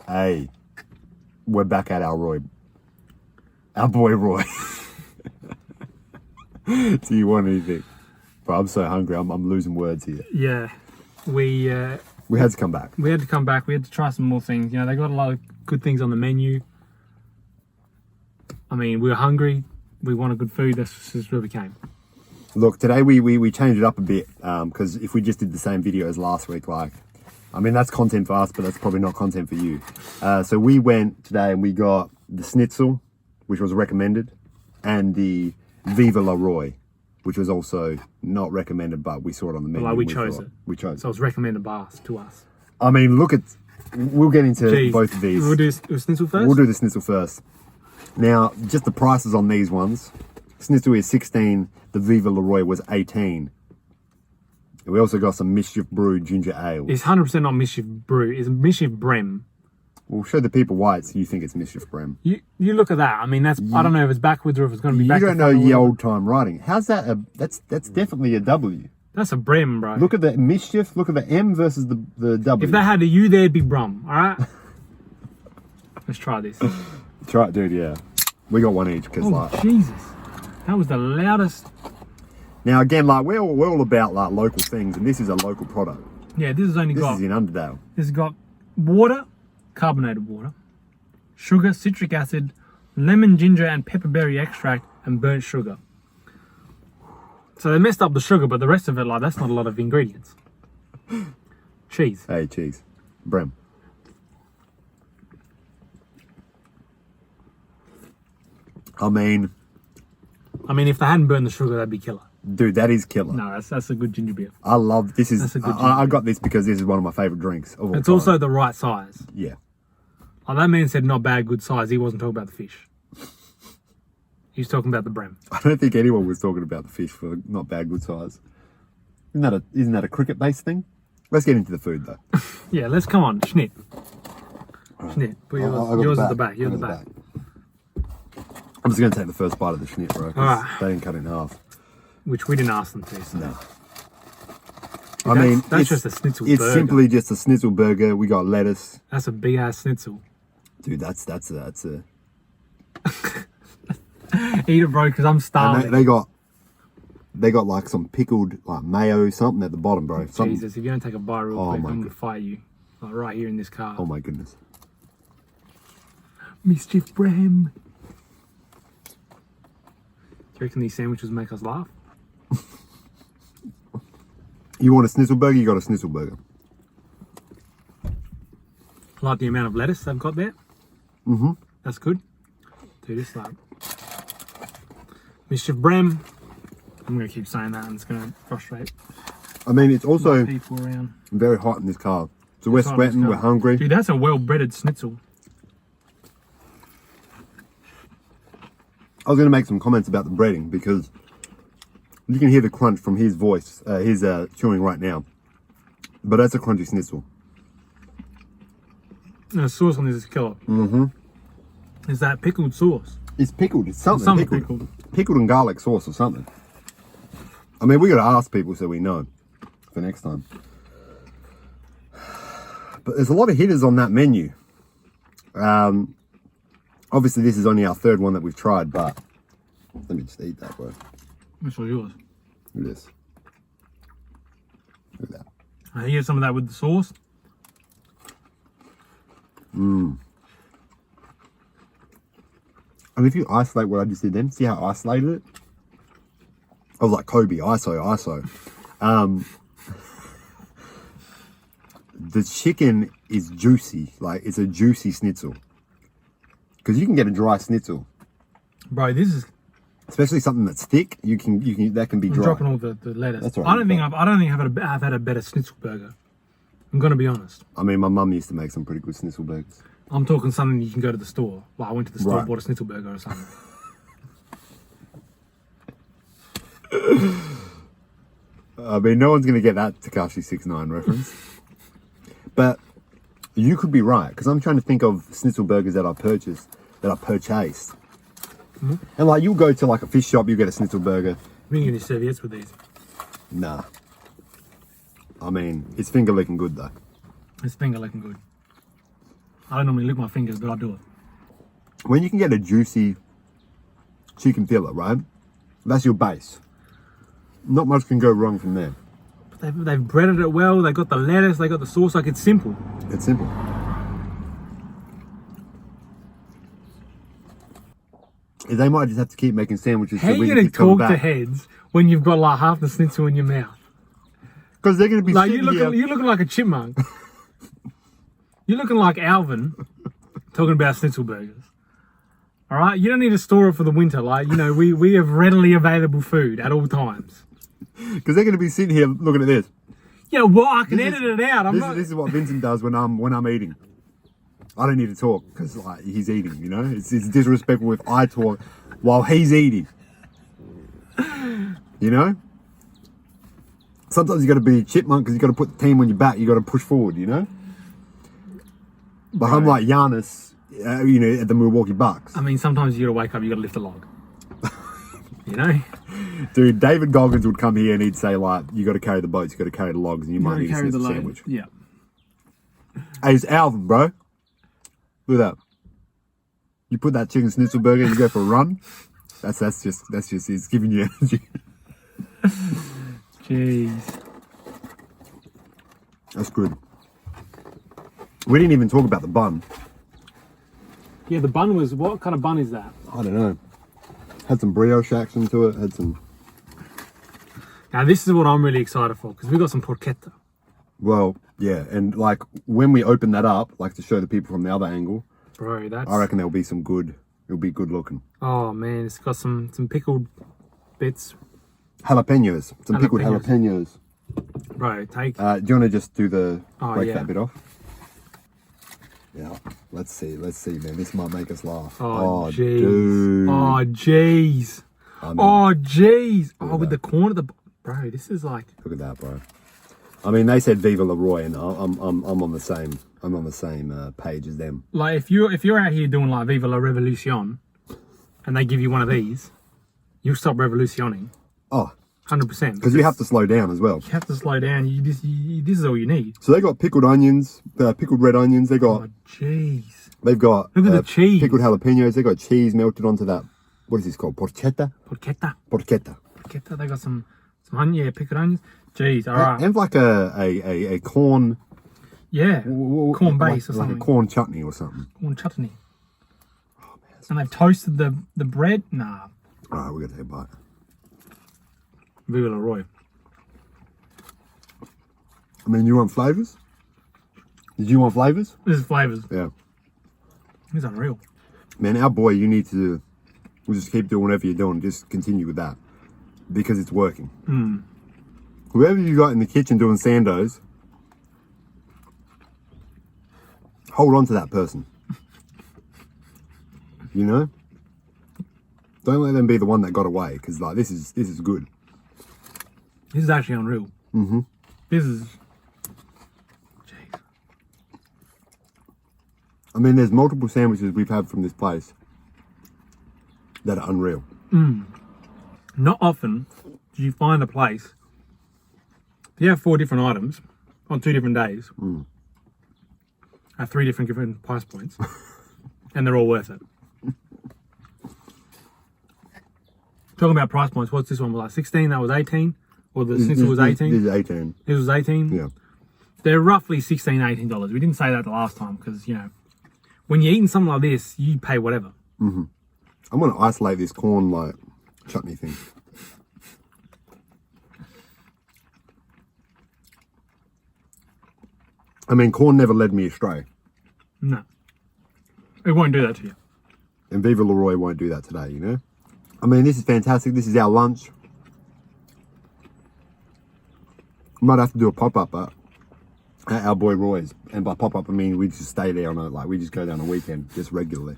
Hey, we're back at our Roy. Our boy Roy. Do you want anything? Bro, I'm so hungry. I'm losing words here. Yeah, we had to come back. We had to come back. We had to try some more things. You know, they got a lot of good things on the menu. I mean, we were hungry. We wanted good food. That's just where we came. Look, today we changed it up a bit because if we just did the same video as last week, like, I mean, that's content for us, but that's probably not content for you. So we went today and we got the schnitzel, which was recommended, and the Viva La Roy, which was also not recommended, but we saw it on the menu. Well, we chose it. We chose it. So it was recommended by us, to us. I mean, look at, we'll get into both of these. We'll do schnitzel first? We'll do the schnitzel first. Now, just the prices on these ones. Schnitzel is 16, the Viva La Roy was 18. And we also got some Mischief Brew ginger ale. It's 100% not Mischief Brew, it's Mischief Brem. We'll show the people why you think it's Mischief Brem. You look at that. I mean, that's I don't know if it's backwards or if it's going to be backwards. You don't know ye old time writing. How's that? That's definitely a W. That's a Brem, bro. Look at the Mischief. Look at the M versus the W. If they had a U, there'd be Brum. All right. Let's try this. Try it, dude. Yeah, we got one each because Jesus, that was the loudest. Now again, like we're all about like local things, and this is a local product. Yeah, this has only got. This is in Underdale. This has got water, carbonated water, sugar, citric acid, lemon, ginger, and pepperberry extract, and burnt sugar. So they messed up the sugar, but the rest of it, like, that's not a lot of ingredients. Cheese. Hey, cheese. Brem. I mean, if they hadn't burned the sugar, that'd be killer. Dude, that is killer. No, that's a good ginger beer. I love this. Is That's a good I got this because this is one of my favorite drinks of all It's time. also the right size. Yeah. Like, that man said not bad, good size. He wasn't talking about the fish. He was talking about the Brem. I don't think anyone was talking about the fish for not bad, good size. Isn't that a cricket-based thing? Let's get into the food though. Yeah, let's come on, Schnit. Schnit. Put yours at the back. You're at the back. I'm just going to take the first bite of the Schnit, bro. Alright. They didn't cut it in half. Which we didn't ask them to. So. No. I mean, that's just a schnitzel it's burger. It's simply just a schnitzel burger. We got lettuce. That's a big ass schnitzel. Dude, that's a. Eat it, bro, because I'm starving. They got like some pickled like mayo something at the bottom, bro. Jesus, if you don't take a bite real quick, I'm gonna fight you. Like right here in this car. Oh my goodness. Mischief Brem. Do you reckon these sandwiches make us laugh? You want a schnitzel burger? You got a schnitzel burger. I like the amount of lettuce they've got there. Mm-hmm. That's good. Do this like Mischief Brem. I'm gonna keep saying that, and it's gonna frustrate. I mean, it's also people around. Very hot in this car, so we're sweating. We're hungry. Dude, that's a well-breaded schnitzel. I was going to make some comments about the breading because you can hear the crunch from his voice. He's chewing right now, but that's a crunchy schnitzel. The sauce on this is killer. Mm-hmm. Is that pickled sauce? It's pickled. It's something pickled. Pickled and garlic sauce or something. I mean, we got to ask people so we know for next time. But there's a lot of hitters on that menu. Obviously, this is only our third one that we've tried, but let me just eat that, bro. Which was yours? Look at this. Look at that. I hear some of that with the sauce. Mmm. And if you isolate what I just did then, see how I isolated it? I was like Kobe, ISO. The chicken is juicy, like it's a juicy schnitzel. Because you can get a dry schnitzel. Bro, this is... Especially something that's thick, you can that can be dry. I'm dropping all the lettuce. That's right. I don't think I've had a better schnitzel burger. I'm gonna be honest. I mean, my mum used to make some pretty good schnitzel burgers. I'm talking something you can go to the store. Like I went to the store and bought a schnitzel burger or something. I mean, no one's gonna get that Tekashi 6ix9ine reference. But you could be right, because I'm trying to think of schnitzel burgers that I purchased. Mm-hmm. And like, you'll go to like a fish shop, you get a schnitzel burger. We can get any serviettes with these. Nah. I mean, it's finger licking good though. It's finger licking good. I don't normally lick my fingers, but I do it. When you can get a juicy chicken fillet, right? That's your base. Not much can go wrong from there. But they've breaded it well. They got the lettuce. They got the sauce. Like, it's simple. It's simple. They might just have to keep making sandwiches. How are you going to talk to heads when you've got like half the schnitzel in your mouth? Because they're going to be like sitting you're here. looking like a chipmunk. You're looking like Alvin talking about schnitzel burgers. All right, you don't need to store it for the winter. Like, you know, we have readily available food at all times. Because they're going to be sitting here looking at this. Yeah, well, I can edit it out. This is what Vincent does when I'm eating. I don't need to talk because like he's eating. You know, it's disrespectful if I talk while he's eating. You know. Sometimes you got to be a chipmunk because you got to put the team on your back. You got to push forward. You know. But I'm like Giannis, you know, at the Milwaukee Bucks. I mean, sometimes you got to wake up. You got to lift a log. You know. Dude, David Goggins would come here and he'd say like, "You got to carry the boats. You got to carry the logs, and you might need to carry the sandwich." Yeah. Hey, it's Alvin, bro. Look at that. You put that chicken schnitzel burger and you go for a run. That's just it's giving you energy. Jeez. That's good. We didn't even talk about the bun. Yeah, the bun was, what kind of bun is that? I don't know. Had some brioche action to it. Had some. Now this is what I'm really excited for because we got some porchetta. Well, yeah, and like when we open that up, like to show the people from the other angle, Bro, that's... I reckon there'll be some good. It'll be good looking. Oh man, it's got some pickled bits. Jalapenos. Some pickled jalapenos. Bro, take... Do you want to just do the... break yeah. that bit off? Yeah. Let's see, man. This might make us laugh. Oh, jeez. Dude. Oh, jeez. I mean, Oh, jeez. Oh, with that. the corn at the... Bro, this is like... Look at that, bro. I mean, they said Viva Leroy, and I'm on the same... I'm on the same page as them. Like, if you're out here doing, like, Viva la Revolution, and they give you one of these, you'll stop revolutioning. Oh. 100%. Because you have to slow down as well. You have to slow down. This is all you need. So they got pickled onions, pickled red onions. They got... Oh, jeez. They've got... Look at the cheese. Pickled jalapenos. They got cheese melted onto that. What is this called? Porchetta? Porchetta. Porchetta. Porchetta. They got some onion, yeah, pickled onions. Jeez, all right. And like a corn... Yeah, corn base or something. Like a corn chutney or something. Corn chutney. Oh, man. And they've toasted the bread? Nah. All right, we're going to take a bite. Viva Leroy. I mean, you want flavours? Did you want flavours? This is flavours. Yeah. It's unreal. Man, our boy, you need to... We'll just keep doing whatever you're doing. Just continue with that. Because it's working. Mm. Whoever you got in the kitchen doing sandos... Hold on to that person. You know? Don't let them be the one that got away, because like this is good. This is actually unreal. Mm-hmm. This is... Jeez. I mean, there's multiple sandwiches we've had from this place that are unreal. Mm. Not often do you find a place, if you have 4 different items on 2 different days, at 3 different price points, and they're all worth it. Talking about price points, what's this one? Was like 16, that was 18? Or the schnitzel was 18? This is 18. This was 18? Yeah. They're roughly $16, $18. We didn't say that the last time because, you know, when you're eating something like this, you pay whatever. Mm-hmm. I'm going to isolate this corn, like, chutney thing. I mean, corn never led me astray. No. It won't do that to you. And Viva Leroy won't do that today, you know? I mean, this is fantastic. This is our lunch. Might have to do a pop-up at our boy Roy's. And by pop-up, I mean we just stay there on a, like, we just go down a weekend, just regularly.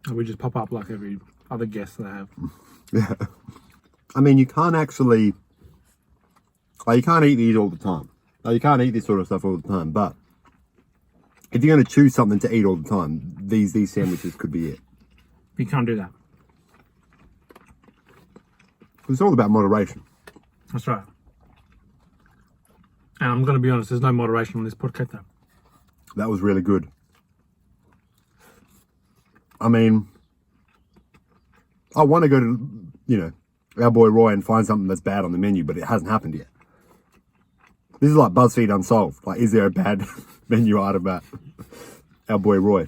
And we just pop up like every other guest that I have. Yeah. I mean, you can't actually... Like, you can't eat these all the time. Like, you can't eat this sort of stuff all the time, but if you're going to choose something to eat all the time, these sandwiches could be it. You can't do that. It's all about moderation. That's right. And I'm going to be honest, there's no moderation on this porchetta. That was really good. I mean, I want to go to, our boy Roy and find something that's bad on the menu, but it hasn't happened yet. This is like BuzzFeed Unsolved. Like, is there a bad menu item at our boy Roy?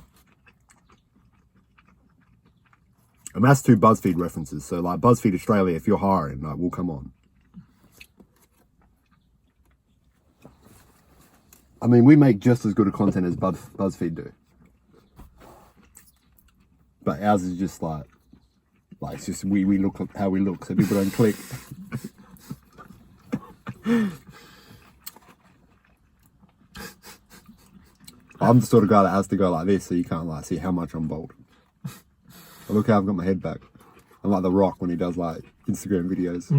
And that's 2 BuzzFeed references. So, like, BuzzFeed Australia, if you're hiring, like, we'll come on. I mean, we make just as good a content as BuzzFeed do. But ours is just like it's just we look how we look, so people don't click. I'm the sort of guy that has to go like this, so you can't like see how much I'm bald. Look how I've got my head back. I'm like The Rock when he does like Instagram videos.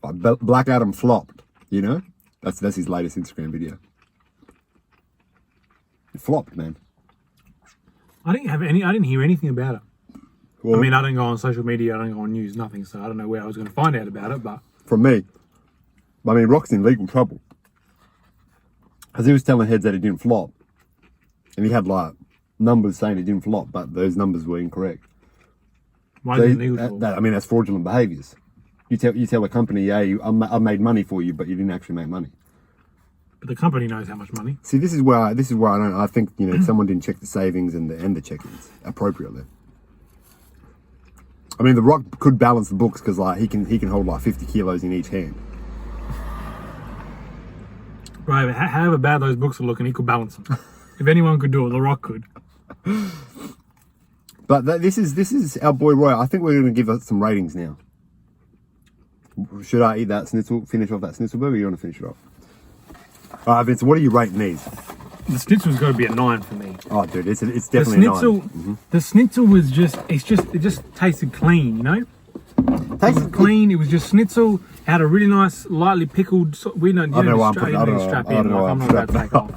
Like Black Adam flopped, That's his latest Instagram video. It flopped, man. I didn't hear anything about it. Well, I mean, I don't go on social media, I don't go on news, nothing, so I don't know where I was going to find out about it, but... From me, I mean, Rock's in legal trouble. Because he was telling heads that it didn't flop. And he had, like, numbers saying it didn't flop, but those numbers were incorrect. Why is it legal trouble? That's fraudulent behaviours. You tell a company, yeah, I made money for you, but you didn't actually make money. But the company knows how much money. See, this is where I don't. I think someone didn't check the savings and the check-ins appropriately. I mean, The Rock could balance the books because like he can hold like 50 kilos in each hand. Right, but however bad those books are looking, he could balance them. If anyone could do it, The Rock could. But this is our boy Roy. I think we're going to give it some ratings now. Should I eat that schnitzel? Finish off that schnitzel burger? Or you want to finish it off? All right, Vince, what are you rating these? The schnitzel's got to be a 9 for me. Oh, dude, it's definitely a 9. The schnitzel was it just tasted clean, Tasted clean. It was just schnitzel. Had a really nice, lightly pickled. We don't. You don't strap in. Like I'm not about to take off.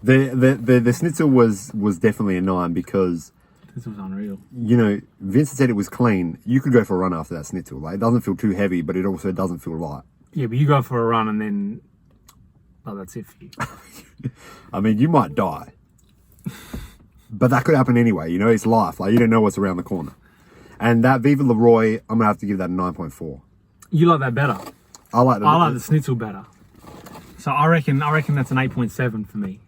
The schnitzel was definitely a 9 because. This was unreal. Vincent said it was clean. You could go for a run after that schnitzel. Like, it doesn't feel too heavy, but it also doesn't feel light. Yeah, but you go for a run and then, that's it for you. I mean, you might die. But that could happen anyway. It's life. Like, you don't know what's around the corner. And that Viva Leroy, I'm going to have to give that a 9.4. You like that better? I like the schnitzel better. So I reckon that's an 8.7 for me.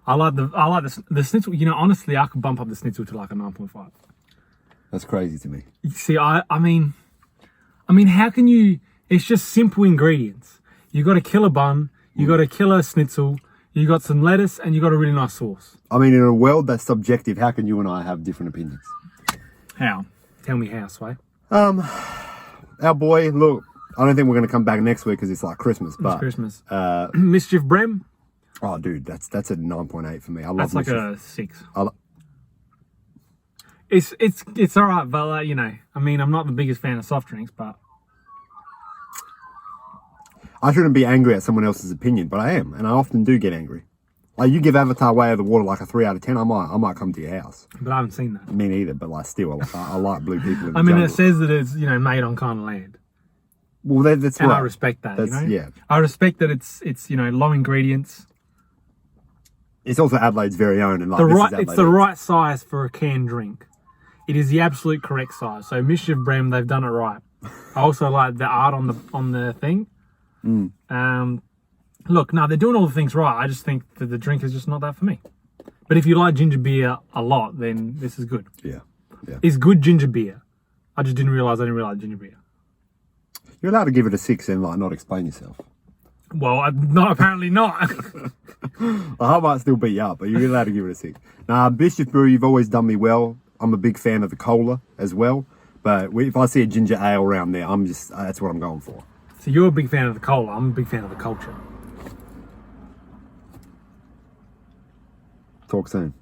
I like the schnitzel. Honestly, I could bump up the schnitzel to like a 9.5. That's crazy to me. See, I mean, how can you? It's just simple ingredients. You got a killer bun, you got a killer schnitzel, you got some lettuce, and you got a really nice sauce. I mean, in a world that's subjective, how can you and I have different opinions? How? Tell me how, Sway. Our boy, look, I don't think we're going to come back next week because it's like Christmas. But it's Christmas. Mischief Brem. Oh, dude, that's a 9.8 for me. I love that's like Mischief. a 6. It's all right, but I'm not the biggest fan of soft drinks, but I shouldn't be angry at someone else's opinion, but I am, and I often do get angry. Like, you give Avatar Way of the Water like a 3 out of 10, I might come to your house. But I haven't seen that. Me neither, but like still, I like blue people in the I mean, jungle. it says that it's made on kind of land. Well, that's and right. I respect that. Yeah. I respect that it's low ingredients. It's also Adelaide's very own, and like it's the right size for a canned drink. It is the absolute correct size. So Mischief Brem, they've done it right. I also like the art on the thing. Look, no, they're doing all the things right. I just think that the drink is just not that for me. But if you like ginger beer a lot, then this is good. Yeah. It's good ginger beer. I just didn't realize ginger beer. You're allowed to give it a 6 and like not explain yourself. Well, apparently not. I might still beat you up, but you're allowed to give it a 6. Now, Bishop Brew, you've always done me well. I'm a big fan of the cola as well. But if I see a ginger ale around there, that's what I'm going for. So you're a big fan of the cola. I'm a big fan of the culture. Talk soon.